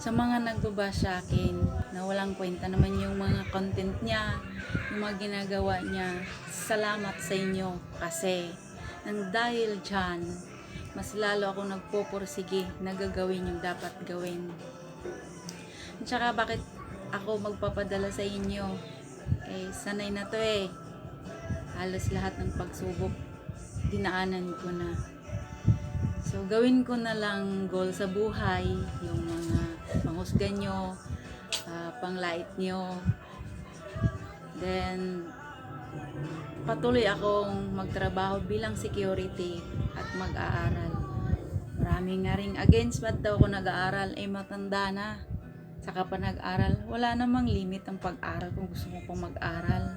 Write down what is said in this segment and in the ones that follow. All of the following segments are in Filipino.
sa mga nagbabash sa akin na walang kwenta naman yung mga content niya, yung mga ginagawa niya, salamat sa inyo kasi nang dahil dyan, mas lalo ako nagpupursige na gagawin yung dapat gawin. At saka bakit ako magpapadala sa inyo? Eh, sanay na to eh. Halos lahat ng pagsubok, dinaanan ko na. So, gawin ko na lang goal sa buhay, yung mga panghusga nyo, panglait nyo. Then, patuloy akong magtrabaho bilang security at mag-aaral. Marami nga ring against, ba't daw ako nag-aaral? Eh, matanda na. Saka pa nag-aral, wala namang limit ang pag-aral kung gusto mo pang mag-aral.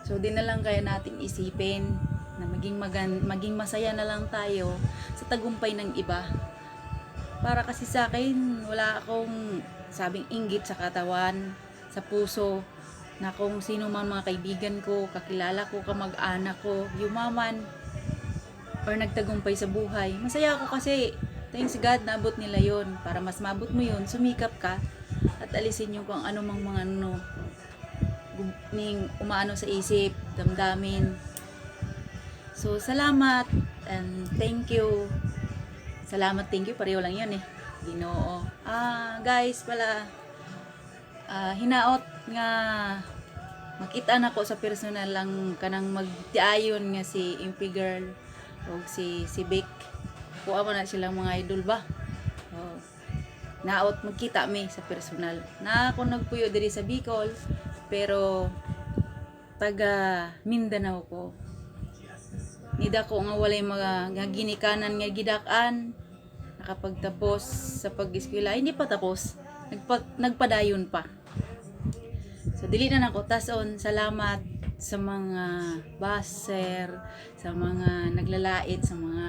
So, di na lang kaya natin isipin na maging masaya na lang tayo sa tagumpay ng iba. Para kasi sa akin, wala akong sabing inggit sa katawan, sa puso, na kung sino man mga kaibigan ko, kakilala ko, kamag-anak ko, yumaman, or nagtagumpay sa buhay. Masaya ako kasi, thanks God, naabot nila yon. Para mas mabot mo yon, sumikap ka, at alisin yung kung ano mang mga umaano sa isip, damdamin. So, salamat and thank you. Salamat, thank you, pareho lang yun eh. Ginoo. Guys, pala, hinaot nga makita na ko sa personal lang kanang magtiayon nga si Impy Girl o si Vic. Kuha mo na silang mga idol ba? Oh. Naot magkita mi sa personal. Na ako nagpuyo diri sa Bicol, pero taga Mindanao ko. Nida ko nga walay mga nga ginikanan nga gidak-an nakapagtapos sa pag-eskwela. Hindi pa tapos. Nagpadayon pa. So dili na nako tason. Salamat sa mga baser, sa mga naglalait, sa mga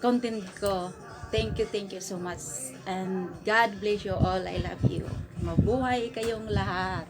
content ko. Thank you so much. And God bless you all. I love you. Mabuhay kayong lahat.